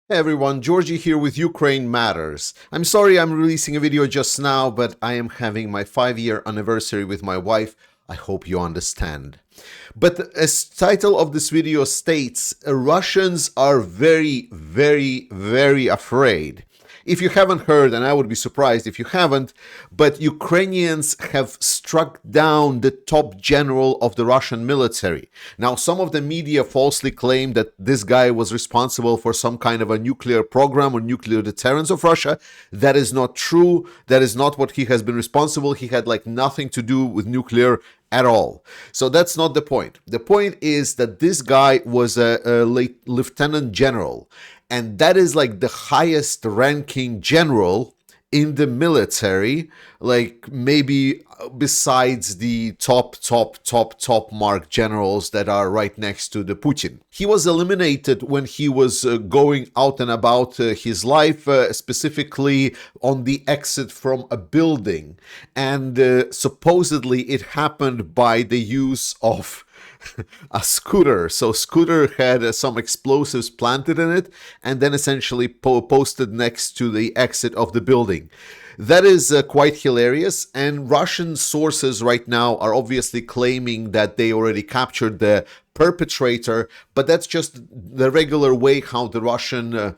Hey everyone, Georgie here with Ukraine Matters. I'm sorry I'm releasing a video just now, but I am having my 5-year anniversary with my wife. I hope you understand. But as title of this video states, Russians are very, very, very afraid. If you haven't heard, and I would be surprised if you haven't, but Ukrainians have struck down the top general of the Russian military. Now, some of the media falsely claim that this guy was responsible for some kind of a nuclear program or nuclear deterrence of Russia. That is not true. That is not what he has been responsible. He had nothing to do with nuclear at all. So that's not the point. The point is that this guy was a lieutenant general, and that is the highest ranking general in the military, maybe besides the top mark generals that are right next to the Putin. He was eliminated when he was going out and about his life, specifically on the exit from a building, and supposedly it happened by the use of a scooter. So scooter had some explosives planted in it and then essentially posted next to the exit of the building. That is quite hilarious, and Russian sources right now are obviously claiming that they already captured the perpetrator, but that's just the regular way how the Russian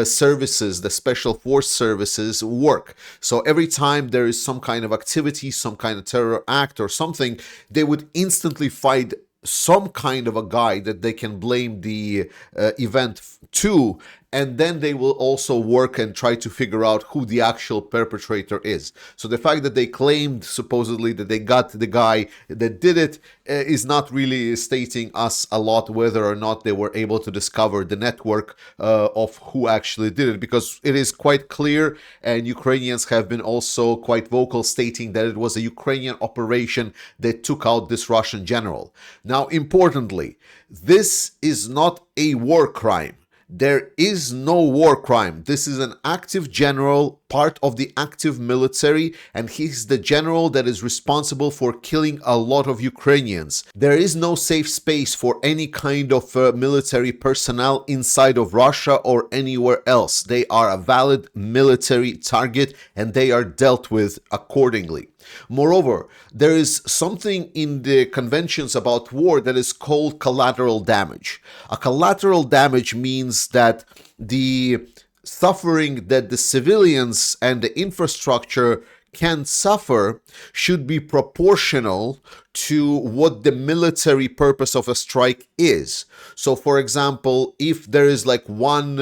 services, the special force services work. So every time there is some kind of activity, some kind of terror act or something, they would instantly find some kind of a guy that they can blame the event to, and then they will also work and try to figure out who the actual perpetrator is. So the fact that they claimed supposedly that they got the guy that did it is not really stating us a lot whether or not they were able to discover the network of who actually did it, because it is quite clear, and Ukrainians have been also quite vocal stating that it was a Ukrainian operation that took out this Russian general. Now, importantly, this is not a war crime. There is no war crime. This is an active general, part of the active military, and he's the general that is responsible for killing a lot of Ukrainians. There is no safe space for any kind of military personnel inside of Russia or anywhere else. They are a valid military target and they are dealt with accordingly. Moreover, there is something in the conventions about war that is called collateral damage. A collateral damage means that the suffering that the civilians and the infrastructure can suffer should be proportional to what the military purpose of a strike is. So, for example, if there is one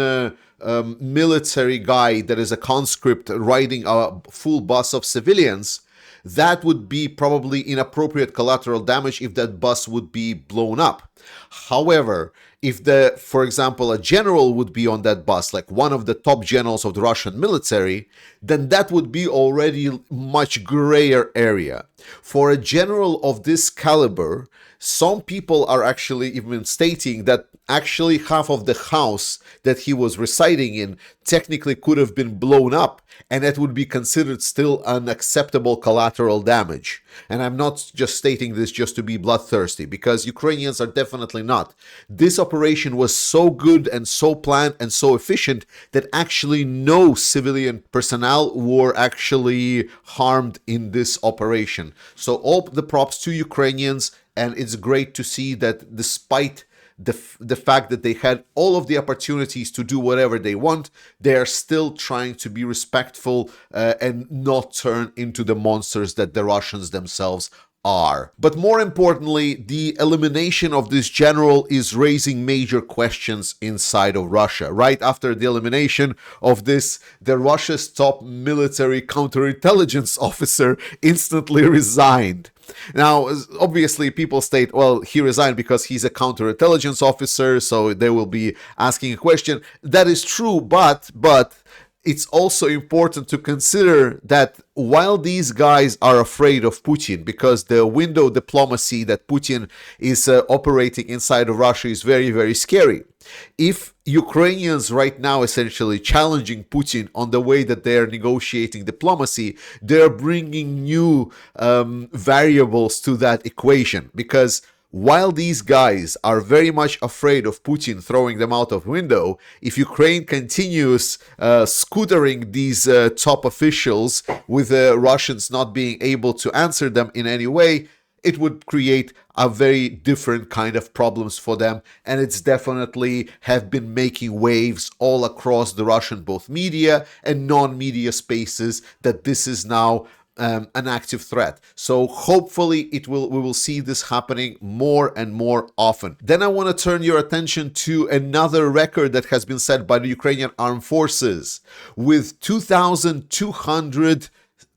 military guy that is a conscript riding a full bus of civilians, that would be probably inappropriate collateral damage if that bus would be blown up. However, if for example, a general would be on that bus, like one of the top generals of the Russian military, then that would be already much grayer area. For a general of this caliber, some people are actually even stating that actually half of the house that he was residing in technically could have been blown up, and that would be considered still unacceptable collateral damage. And I'm not just stating this just to be bloodthirsty, because Ukrainians are definitely not. This operation was so good and so planned and so efficient that actually no civilian personnel were actually harmed in this operation. So all the props to Ukrainians, and it's great to see that despite the fact that they had all of the opportunities to do whatever they want, they are still trying to be respectful and not turn into the monsters that the Russians themselves are. But more importantly, the elimination of this general is raising major questions inside of Russia. Right after the elimination of this, the Russia's top military counterintelligence officer instantly resigned. Now, obviously, people state, well, he resigned because he's a counterintelligence officer, so they will be asking a question. That is true, but it's also important to consider that while these guys are afraid of Putin, because the window diplomacy that Putin is operating inside of Russia is very, very scary. If Ukrainians right now essentially challenging Putin on the way that they are negotiating diplomacy, they're bringing new variables to that equation, because while these guys are very much afraid of Putin throwing them out of window, if Ukraine continues scootering these top officials with the Russians not being able to answer them in any way, it would create a very different kind of problems for them. And it's definitely have been making waves all across the Russian both media and non-media spaces that this is now an active threat. So hopefully we will see this happening more and more often. Then I want to turn your attention to another record that has been set by the Ukrainian Armed Forces, with 2,200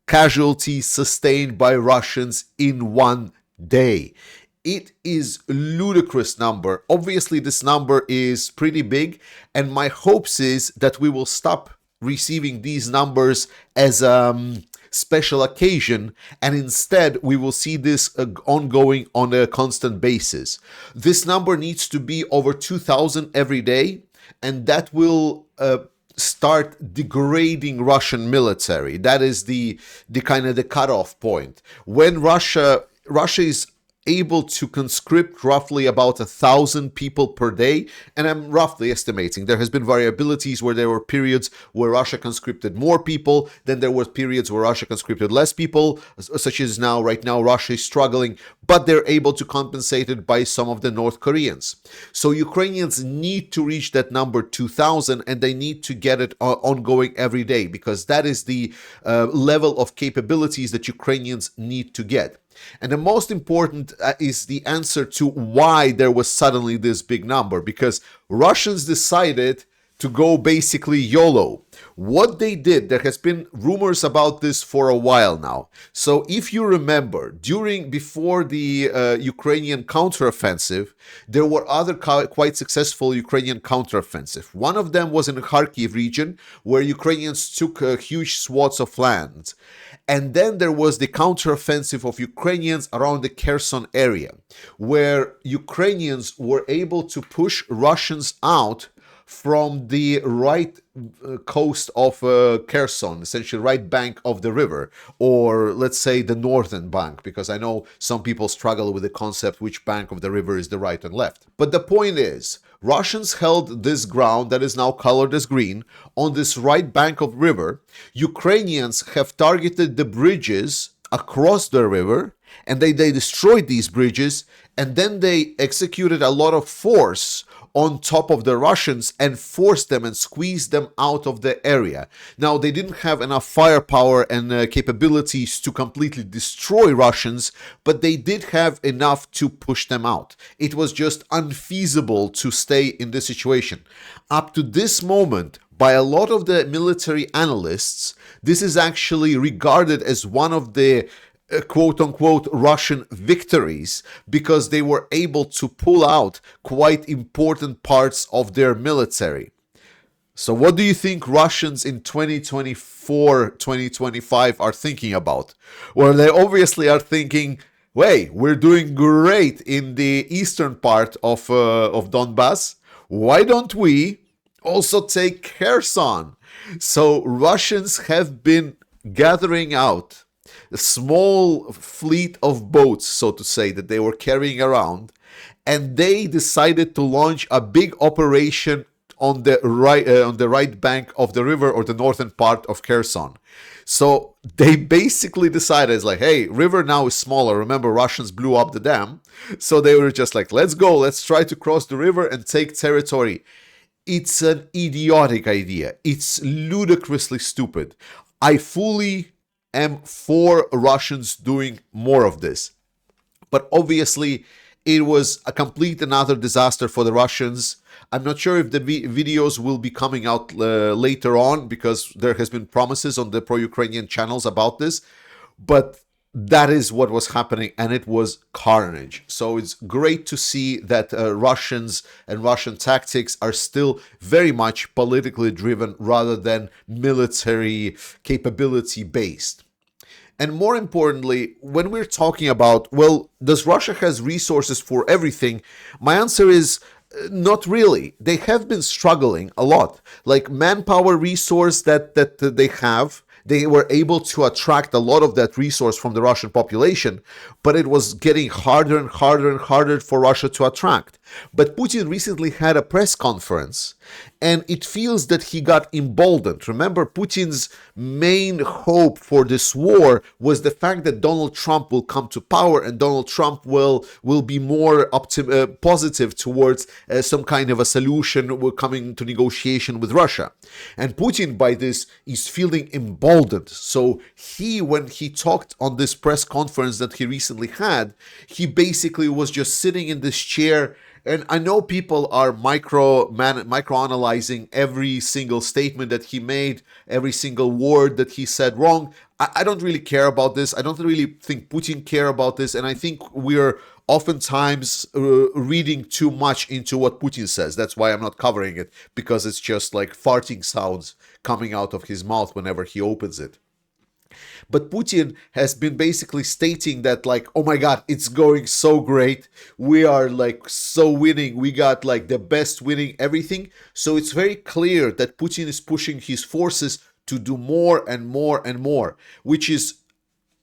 casualties sustained by Russians in one day. It is a ludicrous number. Obviously, this number is pretty big, and my hopes is that we will stop receiving these numbers as special occasion, and instead we will see this ongoing on a constant basis. This number needs to be over 2,000 every day, and that will start degrading Russian military. That is the kind of the cutoff point. When Russia is able to conscript roughly about 1,000 people per day, and I'm roughly estimating. There has been variabilities where there were periods where Russia conscripted more people, then there were periods where Russia conscripted less people, such as now. Right now, Russia is struggling, but they're able to compensate it by some of the North Koreans. So Ukrainians need to reach that number 2,000, and they need to get it ongoing every day, because that is the level of capabilities that Ukrainians need to get. And the most important is the answer to why there was suddenly this big number, because Russians decided to go basically YOLO. What they did, there has been rumors about this for a while now. So if you remember, before the Ukrainian counteroffensive, there were other quite successful Ukrainian counteroffensive. One of them was in the Kharkiv region, where Ukrainians took huge swaths of land. And then there was the counteroffensive of Ukrainians around the Kherson area, where Ukrainians were able to push Russians out from the right coast of Kherson, essentially right bank of the river, or let's say the northern bank, because I know some people struggle with the concept which bank of the river is the right and left. But the point is, Russians held this ground that is now colored as green on this right bank of river. Ukrainians have targeted the bridges across the river, and they destroyed these bridges, and then they executed a lot of force on top of the Russians and forced them and squeezed them out of the area. Now, they didn't have enough firepower and capabilities to completely destroy Russians, but they did have enough to push them out. It was just unfeasible to stay in this situation. Up to this moment, by a lot of the military analysts, this is actually regarded as one of the quote-unquote Russian victories, because they were able to pull out quite important parts of their military. So what do you think Russians in 2024, 2025 are thinking about? Well, they obviously are thinking, wait, we're doing great in the eastern part of Donbass. Why don't we also take Kherson? So Russians have been gathering out a small fleet of boats, so to say, that they were carrying around, and they decided to launch a big operation on the right bank of the river, or the northern part of Kherson. So they basically decided, it's like, hey, river now is smaller. Remember, Russians blew up the dam. So they were just like, let's go, let's try to cross the river and take territory. It's an idiotic idea. It's ludicrously stupid. I fully am for Russians doing more of this. But obviously, it was a complete another disaster for the Russians. I'm not sure if the videos will be coming out later on, because there has been promises on the pro-Ukrainian channels about this. But that is what was happening, and it was carnage. So it's great to see that Russians and Russian tactics are still very much politically driven rather than military capability based. And more importantly, when we're talking about, well, does Russia has resources for everything? My answer is not really. They have been struggling a lot. Like manpower resource that they have, They were able to attract a lot of that resource from the Russian population, but it was getting harder and harder and harder for Russia to attract. But Putin recently had a press conference, and it feels that he got emboldened. Remember, Putin's main hope for this war was the fact that Donald Trump will come to power, and Donald Trump will be more positive towards some kind of a solution coming to negotiation with Russia. And Putin, by this, is feeling emboldened. So when he talked on this press conference that he recently had, he basically was just sitting in this chair. And I know people are microanalyzing every single statement that he made, every single word that he said wrong. I don't really care about this. I don't really think Putin care about this. And I think we're oftentimes reading too much into what Putin says. That's why I'm not covering it, because it's just like farting sounds coming out of his mouth whenever he opens it. But Putin has been basically stating that, like, oh my God, it's going so great. We are like so winning. We got like the best winning everything. So it's very clear that Putin is pushing his forces to do more and more and more, which is,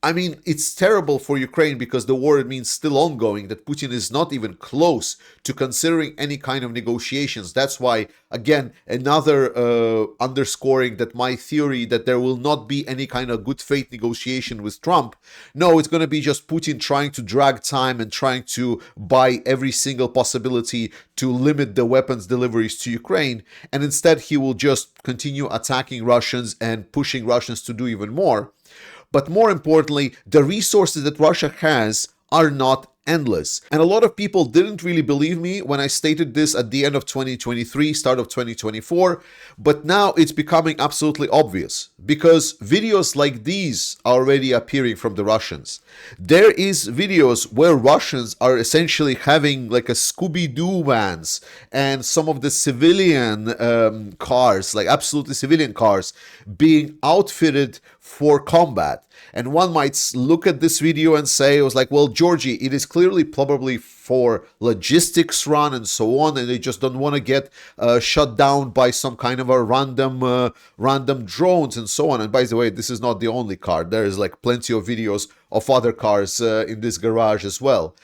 I mean, it's terrible for Ukraine because the war means still ongoing, that Putin is not even close to considering any kind of negotiations. That's why, again, another underscoring that my theory that there will not be any kind of good faith negotiation with Trump. No, it's going to be just Putin trying to drag time and trying to buy every single possibility to limit the weapons deliveries to Ukraine. And instead, he will just continue attacking Russians and pushing Russians to do even more. But more importantly, the resources that Russia has are not endless. And a lot of people didn't really believe me when I stated this at the end of 2023, start of 2024. But now it's becoming absolutely obvious because videos like these are already appearing from the Russians. There is videos where Russians are essentially having like a Scooby-Doo vans and some of the civilian cars, like absolutely civilian cars, being outfitted for combat. And one might look at this video and say, it was like, well, Georgie, it is clearly probably for logistics run and so on, and they just don't want to get shut down by some kind of a random drones and so on. And by the way, this is not the only car. There is like plenty of videos of other cars in this garage as well.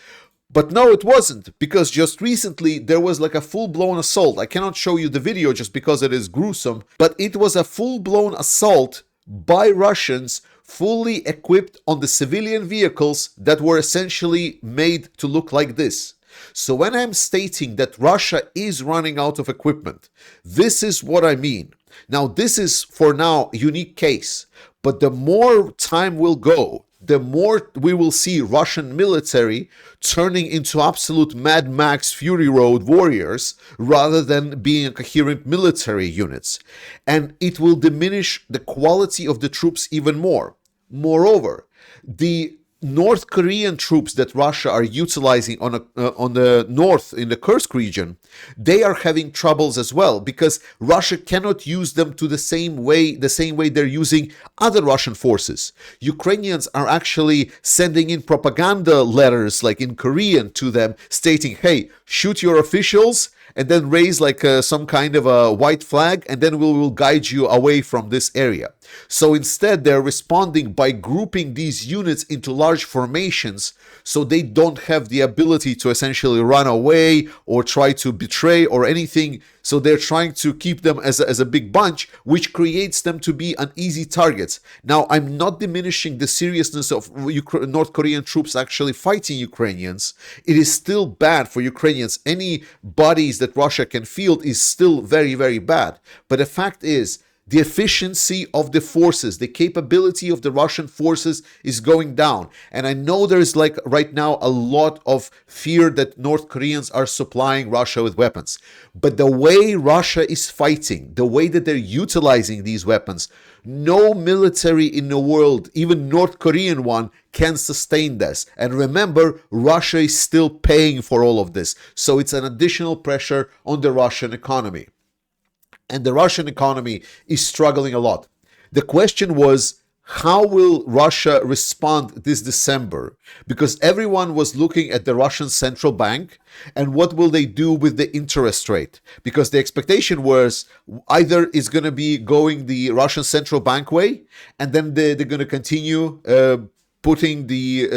But no, it wasn't, because just recently there was like a full-blown assault. I cannot show you the video just because it is gruesome, but it was a full-blown assault by Russians, fully equipped on the civilian vehicles that were essentially made to look like this. So when I'm stating that Russia is running out of equipment, this is what I mean. Now, this is for now a unique case, but the more time will go, the more we will see Russian military turning into absolute Mad Max Fury Road warriors rather than being coherent military units. And it will diminish the quality of the troops even more. Moreover, the North Korean troops that Russia are utilizing on the north in the Kursk region, they are having troubles as well because Russia cannot use them to the same way they're using other Russian forces. Ukrainians are actually sending in propaganda letters like in Korean to them stating, hey, shoot your officials and then raise like some kind of a white flag, and then we will guide you away from this area. So instead, they're responding by grouping these units into large formations so they don't have the ability to essentially run away or try to betray or anything. So they're trying to keep them as a big bunch, which creates them to be an easy targets. Now, I'm not diminishing the seriousness of North Korean troops actually fighting Ukrainians. It is still bad for Ukrainians. Any bodies that Russia can field is still very, very bad. But the fact is, the efficiency of the forces, the capability of the Russian forces is going down. And I know there's like right now a lot of fear that North Koreans are supplying Russia with weapons. But the way Russia is fighting, the way that they're utilizing these weapons, no military in the world, even North Korean one, can sustain this. And remember, Russia is still paying for all of this. So it's an additional pressure on the Russian economy. And the Russian economy is struggling a lot. The question was, how will Russia respond this December? Because everyone was looking at the Russian central bank and what will they do with the interest rate? Because the expectation was either it's going to be going the Russian central bank way, and then they're going to continue putting the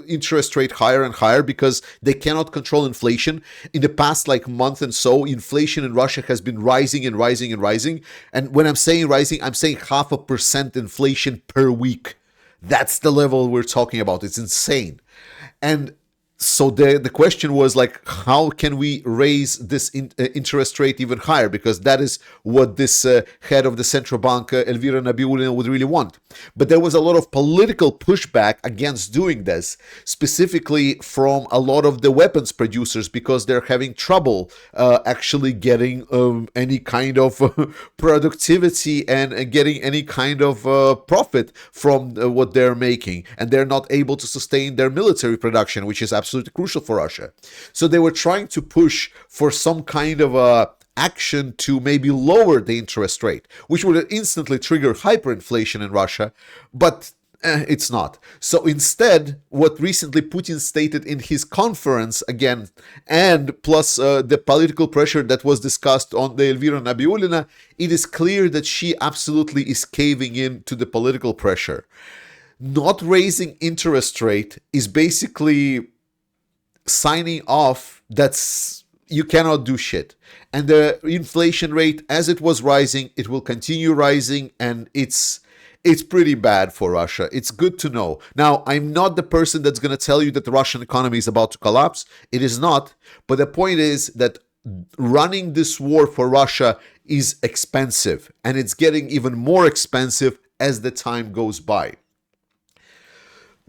interest rate higher and higher because they cannot control inflation. In the past month and so, inflation in Russia has been rising and rising and rising. And when I'm saying rising, I'm saying 0.5% inflation per week. That's the level we're talking about. It's insane. And so the question was how can we raise this interest rate even higher? Because that is what this head of the central bank, Elvira Nabiullina, would really want. But there was a lot of political pushback against doing this, specifically from a lot of the weapons producers, because they're having trouble actually getting any kind of productivity and getting any kind of profit from what they're making. And they're not able to sustain their military production, which is absolutely crucial for Russia. So they were trying to push for some kind of action to maybe lower the interest rate, which would instantly trigger hyperinflation in Russia, but it's not. So instead, what recently Putin stated in his conference again, and plus the political pressure that was discussed on the Elvira Nabiullina, it is clear that she absolutely is caving in to the political pressure. Not raising interest rate is basically signing off that's you cannot do shit. And the inflation rate, as it was rising, it will continue rising, and it's pretty bad for Russia. It's good to know. Now, I'm not the person that's going to tell you that the Russian economy is about to collapse. It is not. But the point is that running this war for Russia is expensive, and it's getting even more expensive as the time goes by.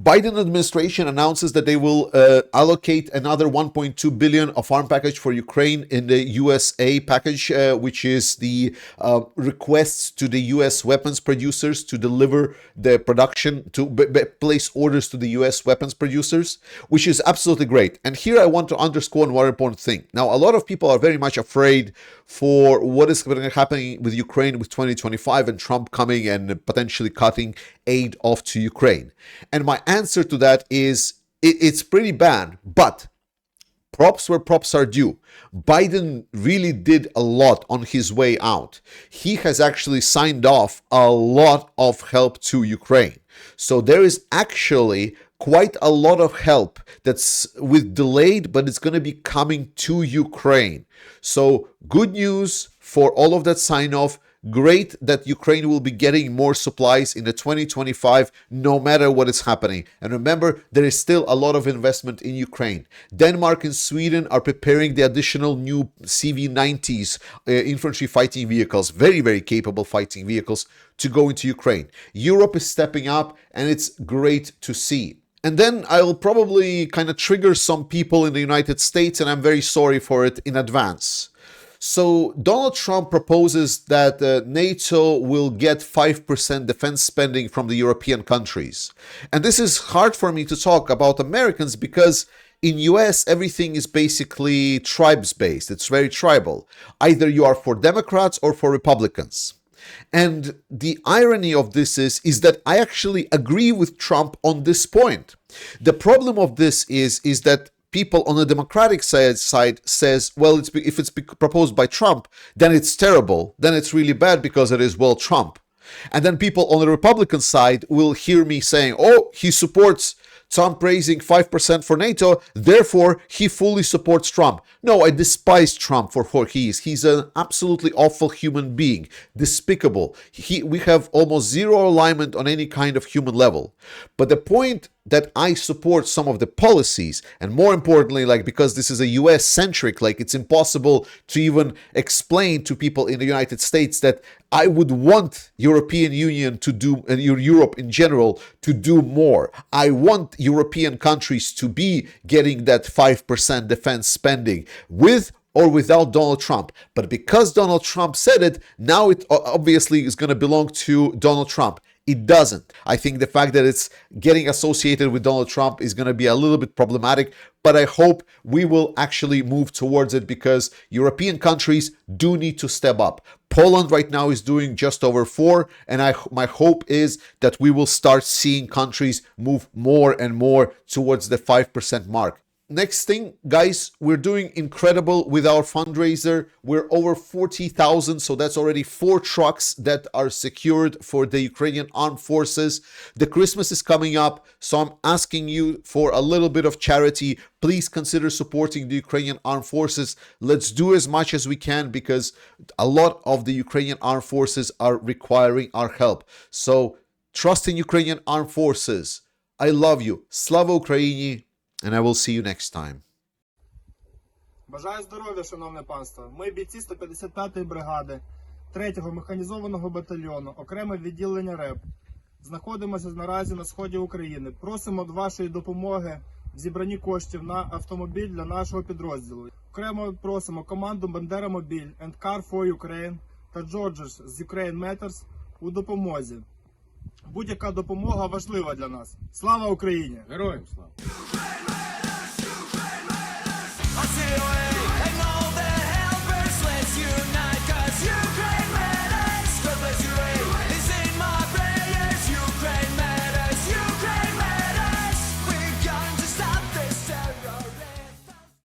Biden administration announces that they will allocate another 1.2 billion of arm package for Ukraine in the USA package, which is the requests to the US weapons producers to deliver the production, to place orders to the US weapons producers, which is absolutely great. And here I want to underscore one important thing. Now, a lot of people are very much afraid for what is going to happen with Ukraine with 2025 and Trump coming and potentially cutting aid off to Ukraine. And my answer to that is it's pretty bad, but props where props are due. Biden really did a lot on his way out. He has actually signed off a lot of help to Ukraine. So there is actually quite a lot of help that's with delayed, but it's going to be coming to Ukraine. So good news for all of that sign off. Great that Ukraine will be getting more supplies in the 2025, no matter what is happening. And remember, there is still a lot of investment in Ukraine. Denmark and Sweden are preparing the additional new CV-90s, infantry fighting vehicles, very, very capable fighting vehicles, to go into Ukraine. Europe is stepping up, and it's great to see. And then I'll probably kind of trigger some people in the United States, and I'm very sorry for it in advance. So Donald Trump proposes that NATO will get 5% defense spending from the European countries. And this is hard for me to talk about Americans because in US, everything is basically tribes-based. It's very tribal. Either you are for Democrats or for Republicans. And the irony of this is that I actually agree with Trump on this point. The problem of this is that people on the Democratic side says, well, if it's proposed by Trump, then it's terrible. Then it's really bad because it is, well, Trump. And then people on the Republican side will hear me saying, oh, he supports Trump raising 5% for NATO, therefore he fully supports Trump. No, I despise Trump for who he is. He's an absolutely awful human being, despicable. We have almost zero alignment on any kind of human level. But the point that I support some of the policies, and more importantly, because this is a US centric, it's impossible to even explain to people in the United States that I would want European Union to do, and Europe in general, to do more. I want European countries to be getting that 5% defense spending with or without Donald Trump. But because Donald Trump said it, now it obviously is going to belong to Donald Trump. It doesn't. I think the fact that it's getting associated with Donald Trump is going to be a little bit problematic, but I hope we will actually move towards it because European countries do need to step up. Poland right now is doing just over 4, and my hope is that we will start seeing countries move more and more towards the 5% mark. Next thing, guys, we're doing incredible with our fundraiser. We're over 40,000, so that's already 4 trucks that are secured for the Ukrainian armed forces. The Christmas is coming up, so I'm asking you for a little bit of charity. Please consider supporting the Ukrainian armed forces. Let's do as much as we can because a lot of the Ukrainian armed forces are requiring our help. So trust in Ukrainian armed forces. I love you. Slava Ukraini. And I will see you next time. Бажаю здоров'я, шановне панство. Ми бійці 155-ї бригади, 3-го механізованого батальйону, окреме відділення РЕБ. Знаходимося наразі на сході України. Просимо вашої допомоги в зібранні коштів на автомобіль для нашого підрозділу. Окремо просимо команду Бандера Мобіль and Car for Ukraine та Georges з Ukraine Matters у допомозі. Будь-яка допомога важлива для нас. Слава Україні! Героям слава! I see your